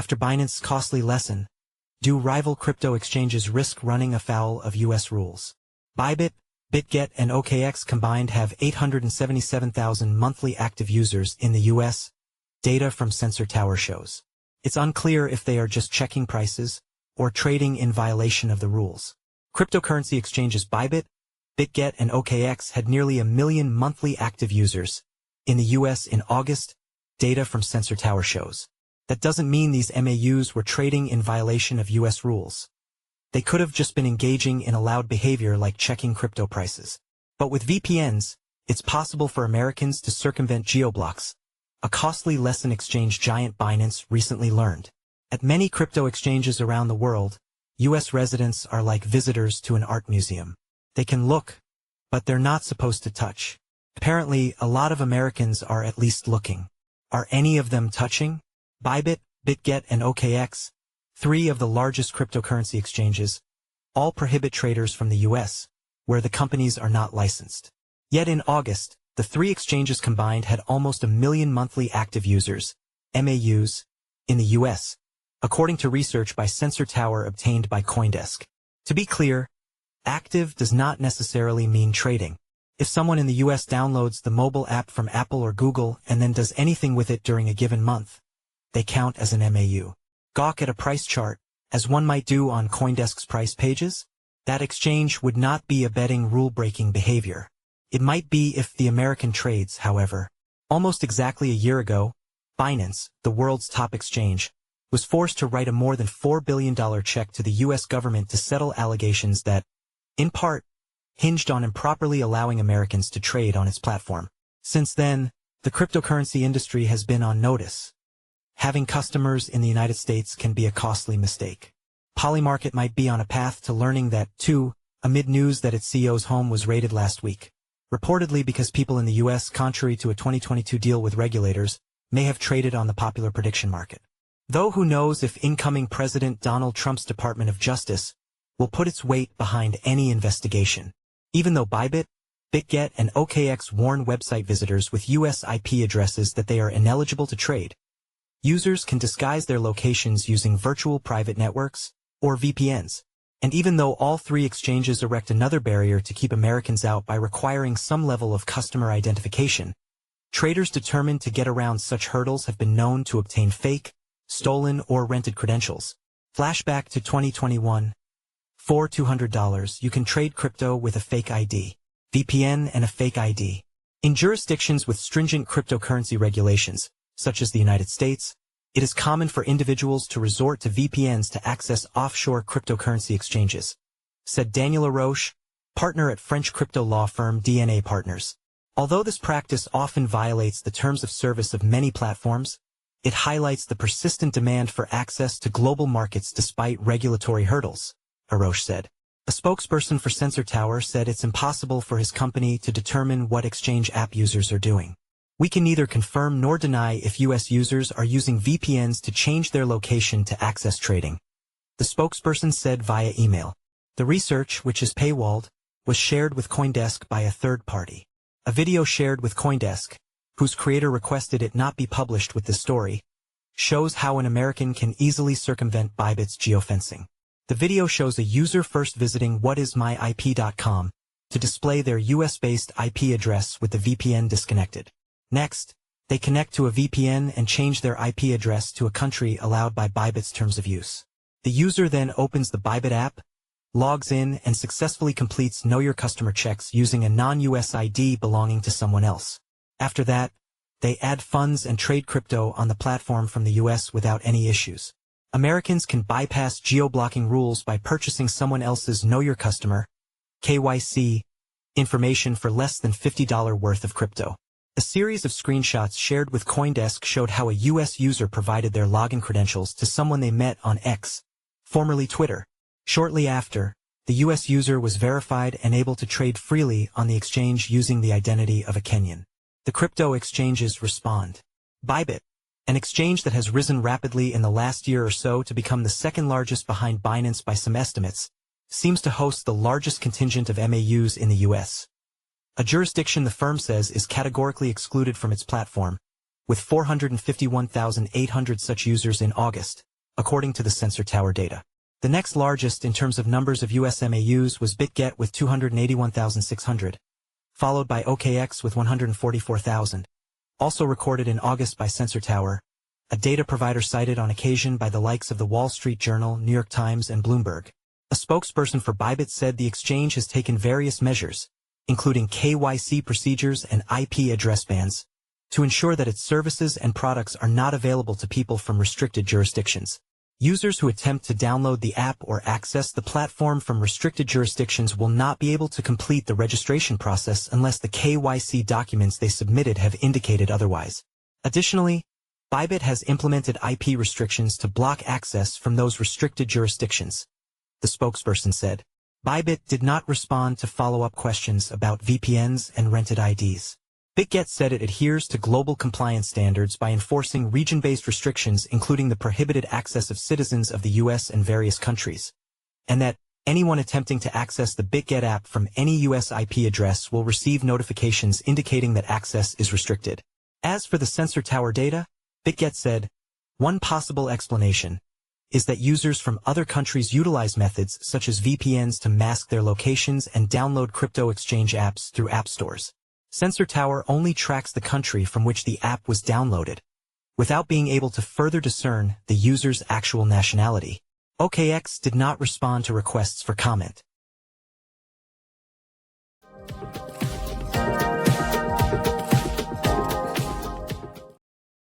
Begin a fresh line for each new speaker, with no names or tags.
After Binance's costly lesson, do rival crypto exchanges risk running afoul of U.S. rules? Bybit, Bitget and OKX combined have 877,000 monthly active users in the U.S., data from Sensor Tower shows. It's unclear if they are just checking prices or trading in violation of the rules. Cryptocurrency exchanges Bybit, Bitget and OKX had nearly 1 million monthly active users in the U.S. in August, data from Sensor Tower shows. That doesn't mean these MAUs were trading in violation of U.S. rules. They could have just been engaging in allowed behavior like checking crypto prices. But with VPNs, it's possible for Americans to circumvent geoblocks, a costly lesson exchange giant Binance recently learned. At many crypto exchanges around the world, U.S. residents are like visitors to an art museum. They can look, but they're not supposed to touch. Apparently, a lot of Americans are at least looking. Are any of them touching? Bybit, Bitget and OKX, 3 of the largest cryptocurrency exchanges, all prohibit traders from the U.S., where the companies are not licensed. Yet in August, the 3 exchanges combined had almost 1 million monthly active users, MAUs, in the U.S., according to research by Sensor Tower obtained by CoinDesk. To be clear, active does not necessarily mean trading. If someone in the U.S. downloads the mobile app from Apple or Google and then does anything with it during a given month, they count as an MAU. Gawk at a price chart, as one might do on CoinDesk's price pages? That exchange would not be abetting rule-breaking behavior. It might be if the American trades, however. Almost exactly a year ago, Binance, the world's top exchange, was forced to write a more than $4 billion check to the U.S. government to settle allegations that, in part, hinged on improperly allowing Americans to trade on its platform. Since then, the cryptocurrency industry has been on notice. Having customers in the United States can be a costly mistake. Polymarket might be on a path to learning that, too, amid news that its CEO's home was raided last week. Reportedly because people in the U.S., contrary to a 2022 deal with regulators, may have traded on the popular prediction market. Though who knows if incoming President Donald Trump's Department of Justice will put its weight behind any investigation. Even though Bybit, Bitget and OKX warn website visitors with U.S. IP addresses that they are ineligible to trade, users can disguise their locations using virtual private networks, or VPNs. And even though all 3 exchanges erect another barrier to keep Americans out by requiring some level of customer identification, traders determined to get around such hurdles have been known to obtain fake, stolen or rented credentials. Flashback to 2021. For $200, you can trade crypto with a fake ID, VPN and a fake ID. In jurisdictions with stringent cryptocurrency regulations, such as the United States, it is common for individuals to resort to VPNs to access offshore cryptocurrency exchanges, said Daniel Laroche, partner at French crypto law firm DNA Partners. Although this practice often violates the terms of service of many platforms, it highlights the persistent demand for access to global markets despite regulatory hurdles, Laroche said. A spokesperson for Sensor Tower said it's impossible for his company to determine what exchange app users are doing. We can neither confirm nor deny if U.S. users are using VPNs to change their location to access trading, the spokesperson said via email. The research, which is paywalled, was shared with CoinDesk by a third party. A video shared with CoinDesk, whose creator requested it not be published with the story, shows how an American can easily circumvent Bybit's geofencing. The video shows a user first visiting whatismyip.com to display their US-based IP address with the VPN disconnected. Next, they connect to a VPN and change their IP address to a country allowed by Bybit's terms of use. The user then opens the Bybit app, logs in and successfully completes Know Your Customer checks using a non-US ID belonging to someone else. After that, they add funds and trade crypto on the platform from the US without any issues. Americans can bypass geo-blocking rules by purchasing someone else's Know Your Customer, KYC, information for less than $50 worth of crypto. A series of screenshots shared with CoinDesk showed how a U.S. user provided their login credentials to someone they met on X, formerly Twitter. Shortly after, the U.S. user was verified and able to trade freely on the exchange using the identity of a Kenyan. The crypto exchanges respond. Bybit, an exchange that has risen rapidly in the last year or so to become the second largest behind Binance by some estimates, seems to host the largest contingent of MAUs in the U.S. A jurisdiction the firm says is categorically excluded from its platform, with 451,800 such users in August. according to the Sensor Tower data. The next largest in terms of numbers of US MAUs was Bitget with 281,600, followed by OKX with 144,000. Also recorded in August by Sensor Tower, a data provider cited on occasion by the likes of the Wall Street Journal, New York Times, and Bloomberg. A spokesperson for Bybit said the exchange has taken various measures, including KYC procedures and IP address bans, to ensure that its services and products are not available to people from restricted jurisdictions. Users who attempt to download the app or access the platform from restricted jurisdictions will not be able to complete the registration process unless the KYC documents they submitted have indicated otherwise. Additionally, Bybit has implemented IP restrictions to block access from those restricted jurisdictions, the spokesperson said. Bybit did not respond to follow-up questions about VPNs and rented IDs. Bitget said it adheres to global compliance standards by enforcing region-based restrictions including the prohibited access of citizens of the US and various countries, and that anyone attempting to access the Bitget app from any US IP address will receive notifications indicating that access is restricted. As for the Sensor Tower data, Bitget said, one possible explanation is that users from other countries utilize methods such as VPNs to mask their locations and download crypto exchange apps through app stores. Sensor Tower only tracks the country from which the app was downloaded, without being able to further discern the user's actual nationality. OKX did not respond to requests for comment.